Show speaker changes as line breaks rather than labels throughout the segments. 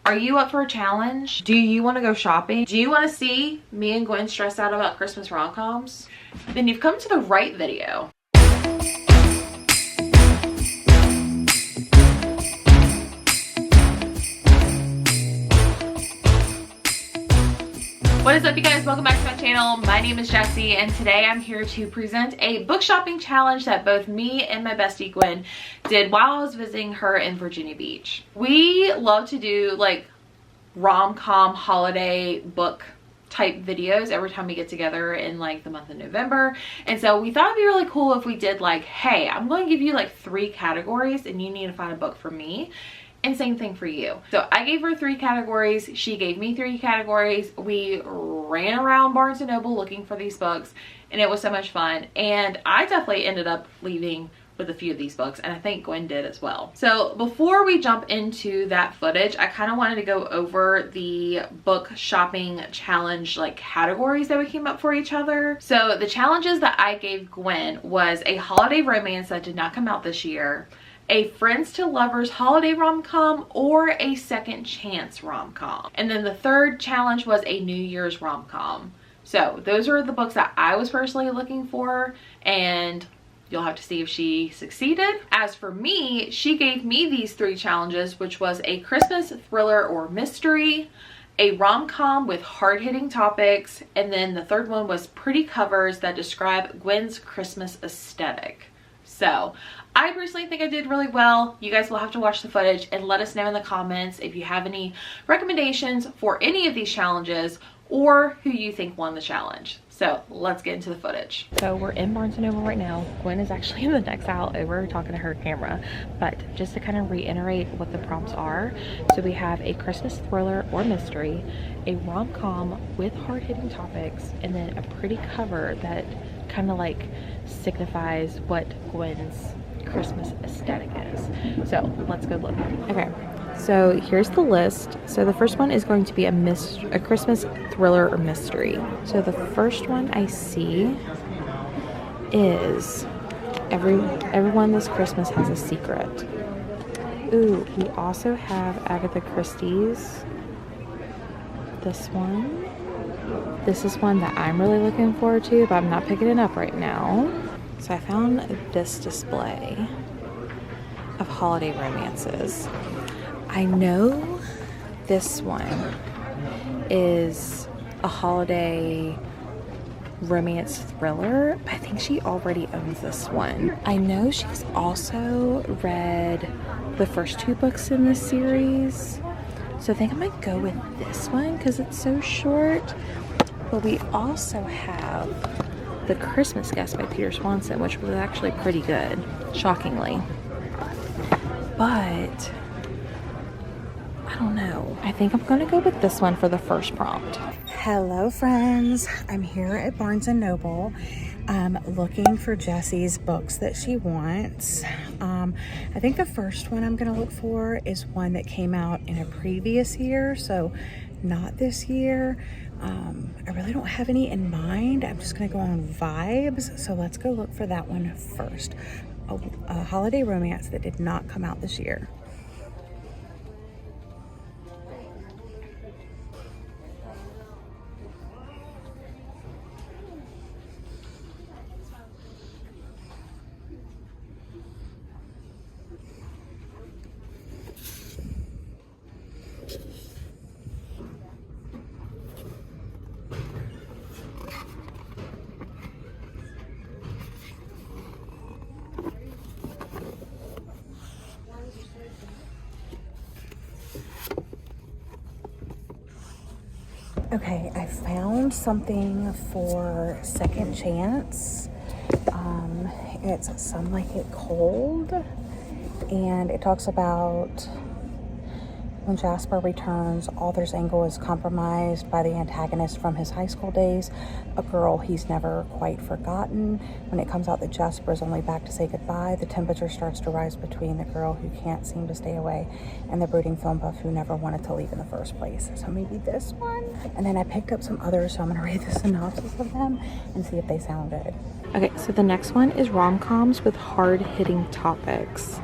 Are you up for a challenge? Do you want to go shopping? Do you want to see me and Gwen stress out about Christmas rom-coms? Then you've come to the right video. What is up, you guys? Welcome back to my channel. My name is Jessie, and today I'm here to present a book shopping challenge that both me and my bestie Gwen did while I was visiting her in Virginia Beach. We love to do like rom-com holiday book type videos every time we get together in like the month of November, and so we thought it'd be really cool if we did like, hey, I'm going to give you like 3 categories and you need to find a book for me. And same thing for you. So I gave her 3 categories. She gave me 3 categories. We ran around Barnes & Noble looking for these books, and it was so much fun. And I definitely ended up leaving with a few of these books, and I think Gwen did as well. So before we jump into that footage, I kind of wanted to go over the book shopping challenge like categories that we came up for each other. So the challenges that I gave Gwen was a holiday romance that did not come out this year, a friends to lovers holiday rom-com, or a second chance rom-com. And then the third challenge was a New Year's rom-com. So those are the books that I was personally looking for, and you'll have to see if she succeeded. As for me, she gave me these 3 challenges, which was a Christmas thriller or mystery, a rom-com with hard-hitting topics, and then the third one was pretty covers that describe Gwen's Christmas aesthetic. So I personally think I did really well. You guys will have to watch the footage and let us know in the comments if you have any recommendations for any of these challenges or who you think won the challenge. So let's get into the footage. So we're in Barnes & Noble right now. Gwen is actually in the next aisle over talking to her camera. But just to kind of reiterate what the prompts are. So we have a Christmas thriller or mystery, a rom-com with hard-hitting topics, and then a pretty cover that kind of like signifies what Gwen's Christmas aesthetic is. So let's go look. Okay, so here's the list. So the first one is going to be a Christmas thriller or mystery. So the first one I see is everyone this Christmas has a secret. Ooh, we also have Agatha Christie's. This one. This is one that I'm really looking forward to, but I'm not picking it up right now. So I found this display of holiday romances. I know this one is a holiday romance thriller, but I think she already owns this one. I know she's also read the first 2 books in this series, so I think I might go with this one because it's so short. But we also have The Christmas Guest by Peter Swanson, which was actually pretty good, shockingly. But I don't know. I think I'm going to go with this one for the first prompt.
Hello friends, I'm here at Barnes & Noble looking for Jessie's books that she wants. I think the first one I'm going to look for is one that came out in a previous year, so not this year. I really don't have any in mind. I'm just going to go on vibes, so let's go look for that one first. A holiday romance that did not come out this year. Okay, I found something for Second Chance. It's Some Like It Cold, and it talks about when Jasper returns, Arthur's anger is compromised by the antagonist from his high school days, a girl he's never quite forgotten. When it comes out that Jasper is only back to say goodbye, the temperature starts to rise between the girl who can't seem to stay away and the brooding film buff who never wanted to leave in the first place. So maybe this one? And then I picked up some others, so I'm going to read the synopsis of them and see if they sound good.
Okay, so the next one is rom-coms with hard-hitting topics.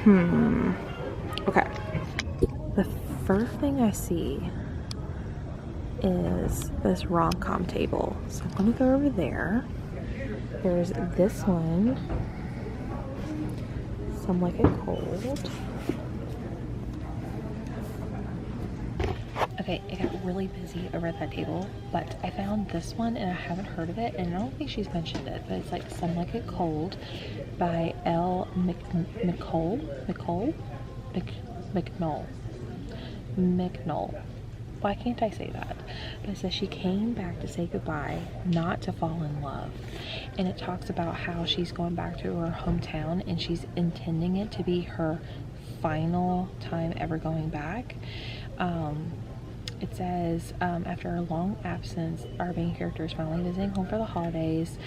Okay. The
first thing I see is this rom-com table. So I'm gonna go over there. There's this one, Some Like It Cold. Okay, it got really busy over at that table, but I found this one and I haven't heard of it, and I don't think she's mentioned it, but it's like Some Like It Cold by McNoll. Why can't I say that? But it says she came back to say goodbye, not to fall in love. And it talks about how she's going back to her hometown and she's intending it to be her final time ever going back. It says, after a long absence, our main character is finally visiting home for the holidays,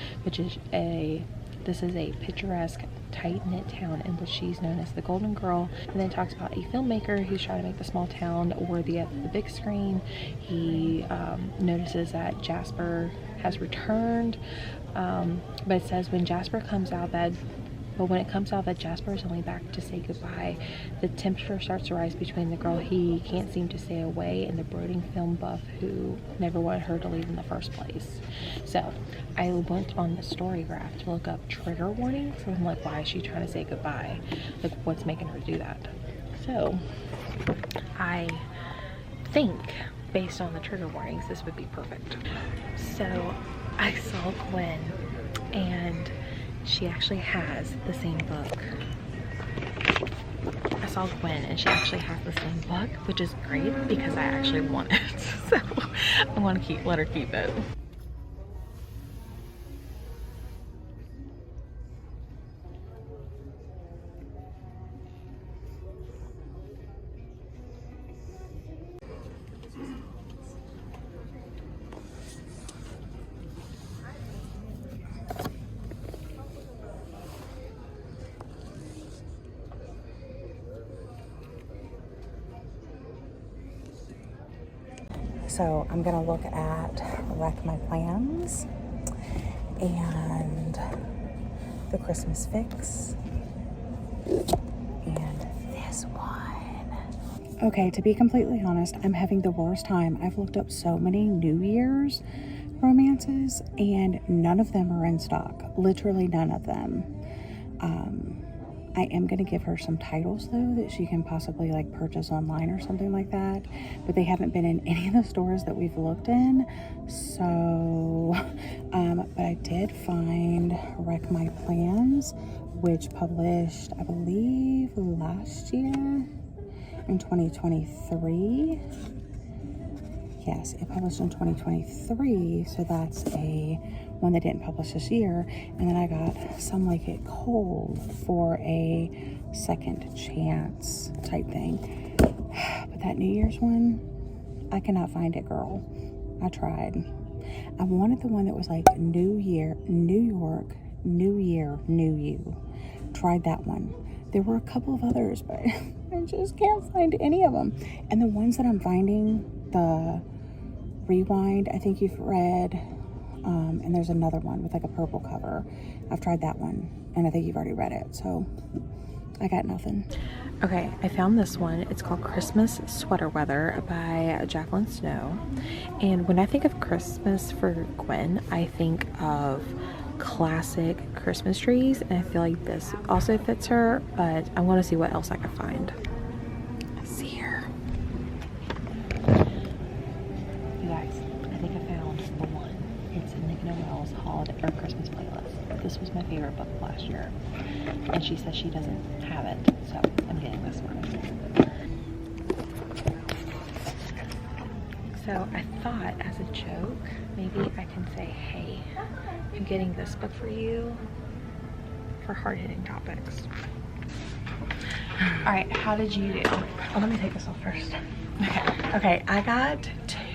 this is a picturesque, tight-knit town in which she's known as the Golden Girl. And then it talks about a filmmaker who's trying to make the small town worthy of the big screen. He notices that Jasper has returned, but it says when it comes out that Jasper is only back to say goodbye, the temperature starts to rise between the girl he can't seem to stay away and the brooding film buff who never wanted her to leave in the first place. So I went on the story graph to look up trigger warnings. So I'm like, why is she trying to say goodbye? Like, what's making her do that? So I think, based on the trigger warnings, this would be perfect. So I saw Gwen, and she actually has the same book. I saw Gwen and she actually has the same book, which is great because I actually want it. So I want to let her keep it. So I'm gonna look at Wreck My Plans and The Christmas Fix and this one. Okay, to be completely honest, I'm having the worst time. I've looked up so many New Year's romances and none of them are in stock. Literally none of them. I am going to give her some titles though that she can possibly like purchase online or something like that, but they haven't been in any of the stores that we've looked in. So but I did find Wreck My Plans, which published I believe last year in 2023. Yes, it published in 2023, so that's a one that didn't publish this year. And then I got Some Like It Cold for a second chance type thing. But that New Year's one, I cannot find it, girl. I tried. I wanted the one that was like New Year, New York, New Year, New You. Tried that one. There were a couple of others, but I just can't find any of them. And the ones that I'm finding, the Rewind, I think you've read, and there's another one with like a purple cover. I've tried that one and I think you've already read it, so I got nothing. Okay, I found this one. It's called Christmas Sweater Weather by Jacqueline Snow. And when I think of Christmas for Gwen, I think of classic Christmas trees, and I feel like this also fits her, but I want to see what else I can find. Let's see here. You guys, I think I found the one. It's Nick Noel's holiday or Christmas playlist. This was my favorite book last year, and she says she doesn't have it, so I'm getting this one. So I thought, as a joke, maybe I can say, hey, I'm getting this book for you for hard-hitting topics. All right, how did you do? Oh, let me take this off first. Okay, I got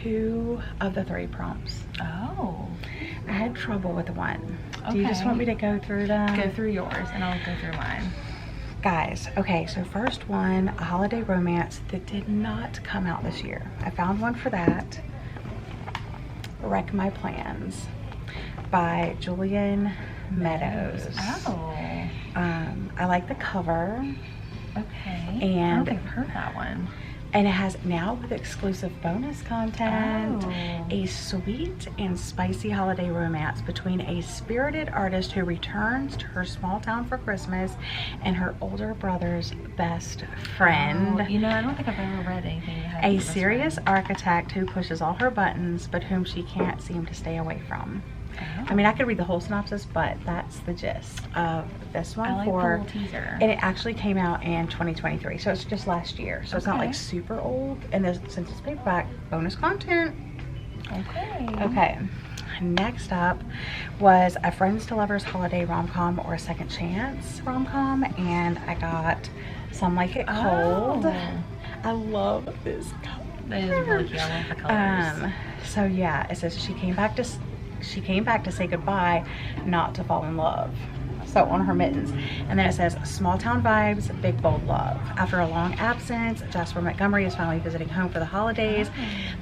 2 of the 3 prompts. Oh. I had trouble with one. Okay. Do you just want me to go through them?
Go through yours and I'll go through mine.
Guys, okay, so first one, a holiday romance that did not come out this year. I found one for that. Wreck My Plans by Julian Meadows.
Oh.
I like the cover.
Okay.
And
I don't think I've heard that one.
And it has now with exclusive bonus content,
Oh.
a sweet and spicy holiday romance between a spirited artist who returns to her small town for Christmas and her older brother's best friend.
Oh, you know, I don't think I've ever read anything that has
A
a best
serious
friend.
architect who pushes all her buttons, but whom she can't seem to stay away from.
Oh.
I mean, I could read the whole synopsis, but that's the gist of this one.
I like the little teaser.
And it actually came out in 2023, so it's just last year. So it's not
Okay.
like super old. And there's, since it's paperback, bonus content.
Okay.
Okay. Next up was a Friends to Lovers holiday rom-com or a second chance rom-com, and I got Some Like It Cold.
Oh.
I love this color.
That is really cute. I love the colors.
So yeah, it says she came back to say goodbye, not to fall in love. So on her mittens. And then it says small town vibes, big bold love. After a long absence, Jasper Montgomery is finally visiting home for the holidays.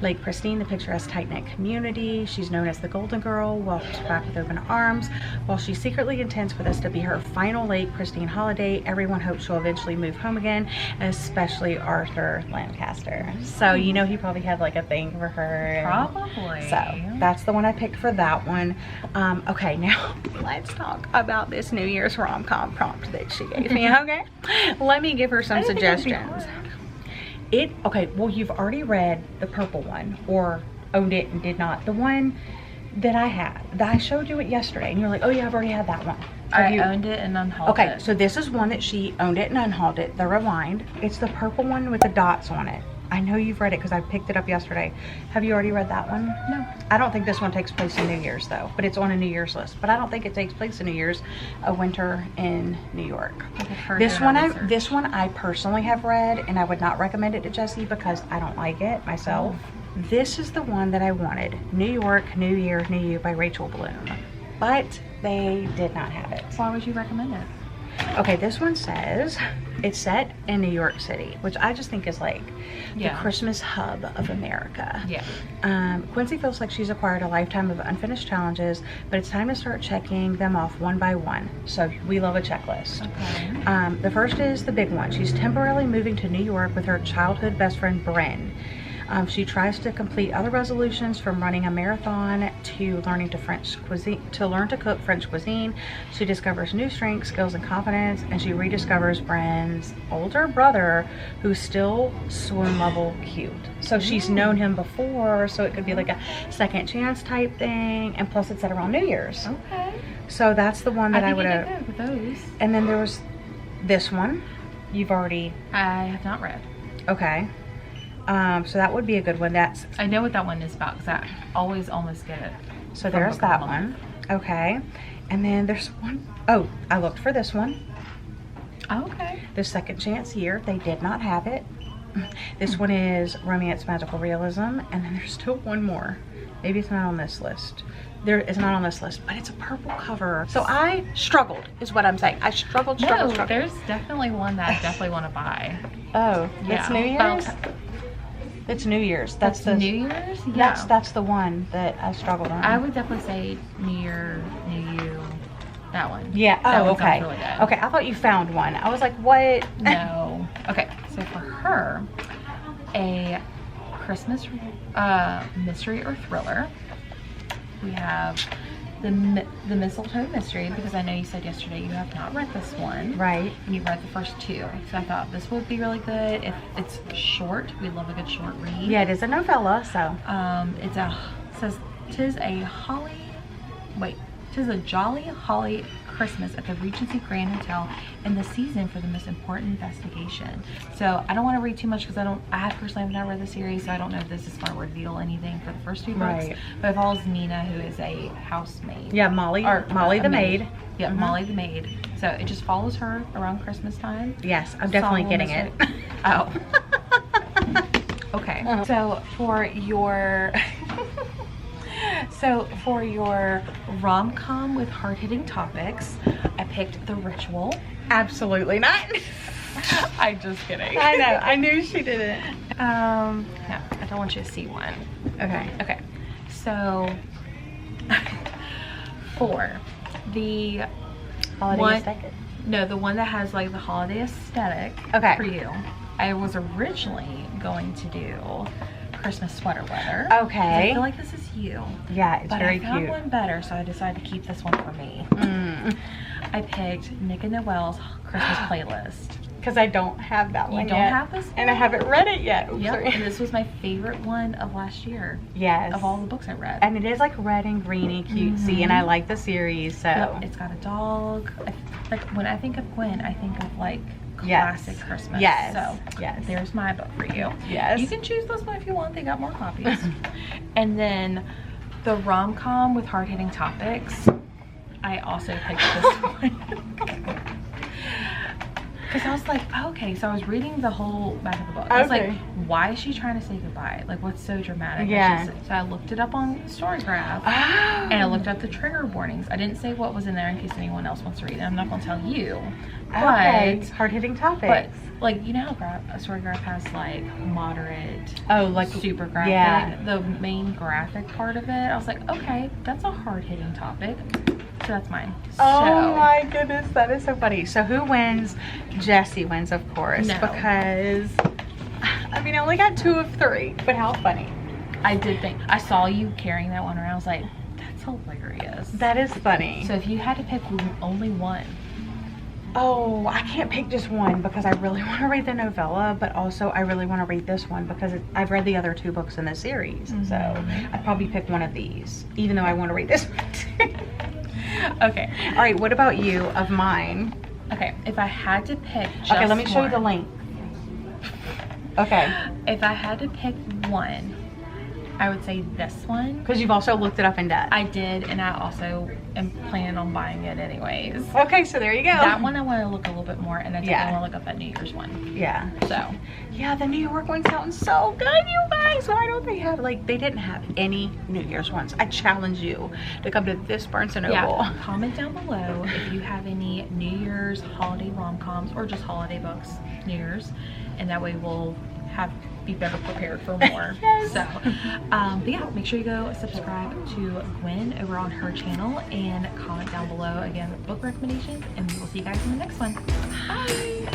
Lake Pristine, the picturesque tight-knit community. She's known as the Golden Girl, welcomes back with open arms. While she secretly intends for this to be her final Lake Pristine holiday, everyone hopes she'll eventually move home again, especially Arthur Lancaster. So you know he probably had like a thing for her.
Probably.
So that's the one I picked for that one. Okay, now let's talk about this New Year's rom-com prompt that she gave me. Okay, let me give her some suggestions. Okay, well, you've already read the purple one, or owned it and did not. The one that I had, that I showed you it yesterday, and you're like, oh yeah, I've already had that one.
I owned it and unhauled
Okay,
it.
so this is one that she owned it and unhauled it, the Rewind. It's the purple one with the dots on it. I know you've read it because I picked it up yesterday. Have you already read that one?
No.
I don't think this one takes place in New Year's though, but it's on a New Year's list. But I don't think it takes place in New Year's, a winter in New York. This one I personally have read, and I would not recommend it to Jessie because I don't like it myself. This is the one that I wanted. New York, New Year, New You by Rachel Bloom. But they did not have it.
Why would you recommend it?
Okay, this one says it's set in New York City, which I just think is like the Christmas hub of America.
Yeah.
Quincy feels like she's acquired a lifetime of unfinished challenges, but it's time to start checking them off one by one. So we love a checklist.
Okay.
The first is the big one. She's temporarily moving to New York with her childhood best friend, Bryn. She tries to complete other resolutions, from running a marathon to learning to learn to cook French cuisine. She discovers new strengths, skills, and confidence, and she rediscovers Bryn's older brother, who's still swoon level cute. So she's known him before, so it could be like a second chance type thing, and plus it's at around New Year's.
Okay.
So that's the one that I would have.
I think you did good with those.
And then there was this one. You've already.
I have not read.
Okay. So that would be a good one.
I know what that one is about because I always almost get it.
So there's that one. Okay. And then there's one. Oh, I looked for this one.
Okay.
The Second Chance Year. They did not have it. This one is Romance Magical Realism. And then there's still one more. Maybe it's not on this list. There is not on this list, but it's a purple cover. So I struggled, is what I'm saying. I struggled.
There's definitely one that I definitely want to buy.
Oh,
Yeah.
it's New Year's? It's New Year's. That's the
New Year's? Yeah.
That's the one that I struggled on.
I would definitely say New Year, New You, that one.
Yeah.
That
Oh,
one
okay.
sounds really good.
Okay, I thought you found one. I was like, what?
No. Okay, so for her, a Christmas mystery or thriller. We have the Mistletoe Mystery, because I know you said yesterday you have not read this one.
Right.
And you read the first two. So I thought this would be really good. It's short. We love a good short read.
Yeah, it is a novella, so.
It says, "'Tis a jolly holly Christmas at the Regency Grand Hotel in the season for the most important investigation." So I don't want to read too much because I personally have not read the series, so I don't know if this is going to reveal anything for the first two books.
Right.
But it follows Nina, who is a housemaid.
Yeah, Molly the maid.
Yeah, Molly the maid. So it just follows her around Christmas time.
Yes, I'm definitely getting it.
Oh. Okay. So for your rom-com with hard-hitting topics, I picked The Ritual.
Absolutely not.
I'm just kidding.
I know. I knew she didn't.
No, I don't want you to see one. Okay. So for the
Holiday aesthetic.
No, the one that has like the holiday aesthetic.
Okay.
For you I was originally going to do Christmas sweater weather.
Okay.
I feel like this is you.
Yeah, it's very
But I found
cute.
one better, so I decided to keep this one for me. I picked Nick and Noelle's Christmas playlist.
Because I don't have that one
You don't
yet.
have this one?
And I haven't read it yet. Oops,
Yep,
sorry.
and this was my favorite one of last year.
Yes.
Of all the books I read.
And it is like red and greeny cutesy, and I like the series, so.
Yep, it's got a dog. Like when I think of Gwen, I think of like classic Christmas.
Yes.
So
yes.
there's my book for you.
Yes.
You can choose this one if you want. They got more copies. And then the rom-com with hard-hitting topics. I also picked this one. Because I was like, oh, okay, so I was reading the whole back of the book. I was like, why is she trying to say goodbye? Like, what's so dramatic?
Yeah.
So I looked it up on Storygraph.
Oh.
And I looked up the trigger warnings. I didn't say what was in there in case anyone else wants to read it. I'm not going to tell you.
Okay.
But,
Hard-hitting topics.
like, you know how Storygraph has, like, moderate,
like
super graphic?
Yeah.
The main graphic part of it, I was like, okay, that's a hard-hitting topic. So that's mine.
Oh my goodness, that is so funny. So who wins? Jessie wins, of course.
No.
Because, I mean, I only got 2 of 3, but how funny.
I did think, I saw you carrying that one around. I was like, that's hilarious.
That is funny.
So if you had to pick only one.
Oh, I can't pick just one because I really want to read the novella, but also I really want to read this one because I've read the other 2 books in the series. So I'd probably pick one of these, even though I want to read this one too.
Okay.
All right, what about you of mine?
Okay, if I had to pick just
Okay, let me show you the
one.
link. Okay.
If I had to pick one, I would say this one.
Because you've also looked it up in depth.
I did, and I also am planning on buying it anyways.
Okay, so there you go.
That one I want to look a little bit more, and I think
Yeah.
I want to look up that New Year's one.
Yeah.
So,
yeah, the New York one sounds so good, you guys. Why don't they have, like, they didn't have any New Year's ones. I challenge you to come to this Barnes & Noble.
yeah, comment down below if you have any New Year's holiday rom-coms or just holiday books, New Year's, and that way we'll be better prepared for more.
Yes.
So, but yeah, make sure you go subscribe to Gwen over on her channel and comment down below again book recommendations, and we will see you guys in the next one. Bye.